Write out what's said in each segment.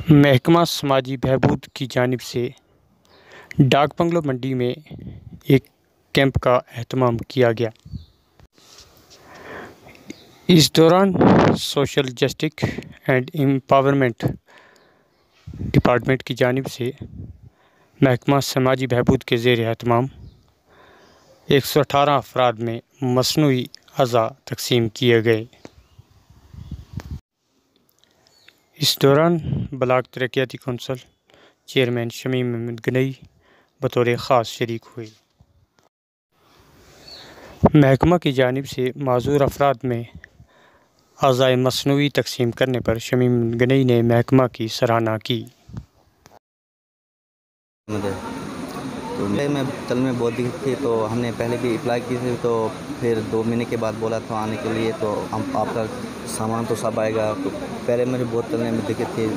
महकमा समाजी बहबूद की जानिब से डाक बंगलो मंडी में एक कैंप का एहतमाम किया गया। इस दौरान social justice and empowerment department की जानिब से महकमा समाजी बहबूद के ज़ेर एहतमाम 118 अफराद में मसनूई अज़ा तकसीम किए गए। इस दौरान ब्लॉक तरक्याती कौंसल चेयरमैन शमीम अहमद गनई बतौर ख़ास शरीक हुए। महकमा की जानिब से माज़ूर अफराद में अज़ाए मसनूई तकसीम करने पर शमीम गनई ने महकमा की सराहना की। तो मैं चल में बहुत दिक्कत थी, तो हमने पहले भी अप्लाई की थी, तो फिर 2 महीने के बाद बोला था आने के लिए, तो हम आपका सामान तो सब आएगा। तो पहले मुझे बहुत चलने में दिक्कत थी,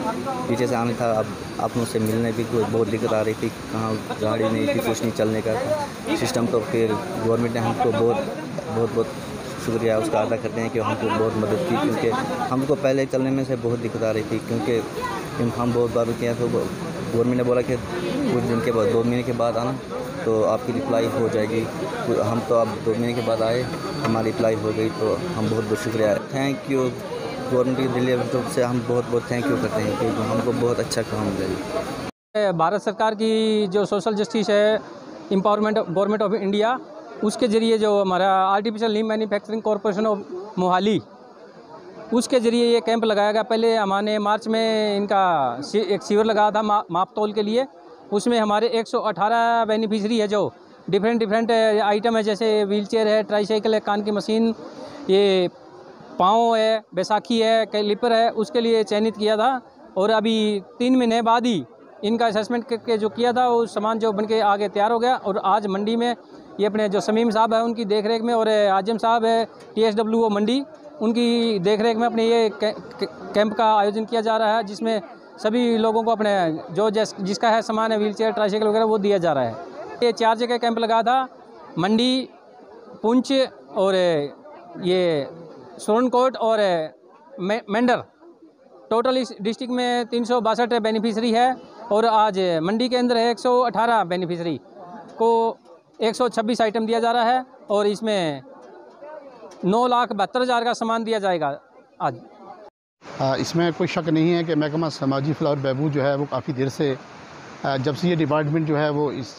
पीछे से आने था, अब आप मुझसे मिलने भी बहुत दिक्कत आ रही थी, कहाँ गाड़ी नहीं थी, कुछ नहीं चलने का था सिस्टम। तो फिर गवर्नमेंट ने हमको बहुत शुक्रिया उसका अदा करते हैं कि हमको बहुत मदद की, क्योंकि हमको पहले चलने में से बहुत दिक्कत आ रही थी, क्योंकि हम बहुत बार किया तो गवर्नमेंट ने बोला कि कुछ दिन के बाद 2 महीने के बाद आना तो आपकी रिप्लाई हो जाएगी। तो हम तो अब 2 महीने के बाद आए, हमारी रिप्लाई हो गई, तो हम बहुत शुक्रिया, थैंक यू गवर्नमेंट की दिल्ली तरफ से हम बहुत थैंक यू करते हैं, क्योंकि हमको बहुत अच्छा काम मिला। भारत सरकार की जो सोशल जस्टिस है एम्पावरमेंट गवर्नमेंट ऑफ इंडिया, उसके ज़रिए जो हमारा artificial leaf manufacturing corporation of Mohali, उसके ज़रिए ये कैंप लगाया गया। पहले हमारे मार्च में इनका एक शिविर लगाया था माप तोल के लिए। उसमें हमारे 118 बेनिफिशरी है जो डिफरेंट आइटम है, जैसे व्हीलचेयर है, ट्राईसाइकिल है, कान की मशीन, ये पाँव है, बैसाखी है, कैलिपर है, उसके लिए चयनित किया था। और अभी 3 महीने बाद ही इनका असेसमेंट करके जो किया था वो सामान जो बनके आगे तैयार हो गया। और आज मंडी में ये अपने जो शमीम साहब है उनकी देखरेख में, और आजम साहब है TSWO मंडी, उनकी देखरेख में अपने ये कैंप का आयोजन किया जा रहा है, जिसमें सभी लोगों को अपने जो जिसका है सामान है, व्हीलचेयर, ट्राईसाइकिल वगैरह, वो दिया जा रहा है। ये 4 जगह कैंप लगा था, मंडी, पुंछ और ये सोनकोट और मेंढर। टोटल इस डिस्ट्रिक्ट में 362 बेनिफिशरी है, और आज मंडी के अंदर है 118 बेनिफिशरी को 126 आइटम दिया जा रहा है, और इसमें 9,72,000 का सामान दिया जाएगा आज। इसमें कोई शक नहीं है कि महकमा समाजी फलाह और बहबूद जो है वो काफ़ी देर से, जब से ये डिपार्टमेंट जो है वो इस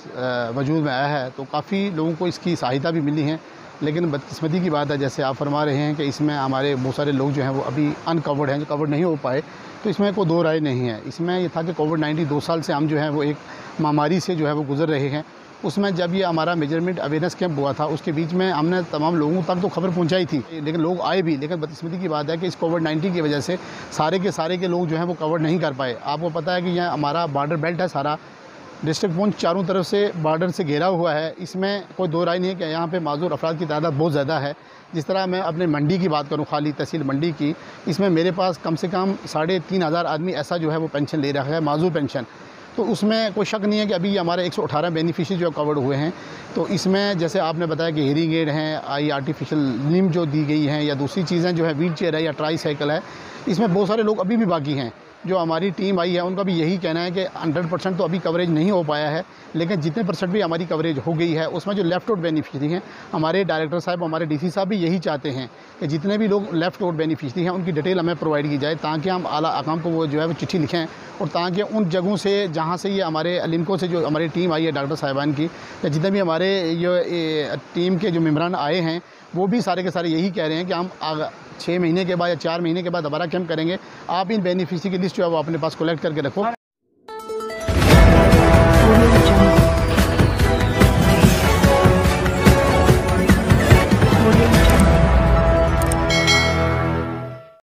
वजूद में आया है, तो काफ़ी लोगों को इसकी सहायता भी मिली है। लेकिन बदकिस्मती की बात है, जैसे आप फरमा रहे हैं कि इसमें हमारे बहुत सारे लोग जो हैं वो अभी अनकवर्ड हैं, जो कवर्ड नहीं हो पाए। तो इसमें कोई दो राय नहीं है। इसमें ये था कि कोविड-19 2 साल से हम जो है वो एक महामारी से जो है वो गुजर रहे हैं। उसमें जब ये हमारा मेजरमेंट अवेयरनेस कैंप हुआ था, उसके बीच में हमने तमाम लोगों तक तो खबर पहुंचाई थी, लेकिन लोग आए भी। लेकिन बदकिस्मती की बात है कि इस कोविड-19 की वजह से सारे के लोग जो हैं वो कवर नहीं कर पाए। आपको पता है कि यह हमारा बॉर्डर बेल्ट है, सारा डिस्ट्रिक्ट पुंछ चारों तरफ से बॉर्डर से घिरा हुआ है। इसमें कोई दो राय नहीं है कि यहाँ पे माजूर अफराद की तादाद बहुत ज़्यादा है। जिस तरह मैं अपने मंडी की बात करूँ, खाली तहसील मंडी की, इसमें मेरे पास कम से कम 3,500 आदमी ऐसा जो है वो पेंशन ले रहा है, माजूर पेंशन। तो उसमें कोई शक नहीं है कि अभी हमारे 118 बेनिफिशरी जो कवर्ड हुए हैं। तो इसमें जैसे आपने बताया कि हेयरिंग एड हैं, आई आर्टिफिशियल लिम्ब जो दी गई हैं, या दूसरी चीज़ें जो है व्हील चेयर है या ट्राईसाइकिल है, इसमें बहुत सारे लोग अभी भी बाकी हैं। जो हमारी टीम आई है उनका भी यही कहना है कि 100% तो अभी कवरेज नहीं हो पाया है, लेकिन जितने % भी हमारी कवरेज हो गई है, उसमें जो लेफ़्ट आउट बेनिफिशरी हैं, हमारे डायरेक्टर साहब, हमारे DC साहब भी यही चाहते हैं कि जितने भी लोग लेफ़्ट आउट बेनिफिशरी हैं उनकी डिटेल हमें प्रोवाइड की जाए, ताकि हम आला अकाम को वो जो है वो चिट्ठी लिखें, और ताकि उन जगहों से जहाँ से ये हमारे लिमको से जो हमारी टीम आई है डॉक्टर साहिबान की, या जितने भी हमारे ये टीम के जो मेम्बरान आए हैं, वो भी सारे के सारे यही कह रहे हैं कि हम 6 महीने के बाद या 4 महीने के बाद दोबारा कैंप करेंगे। आप इन बेनिफिशरी की लिस्ट जो है वो अपने पास कलेक्ट करके रखो।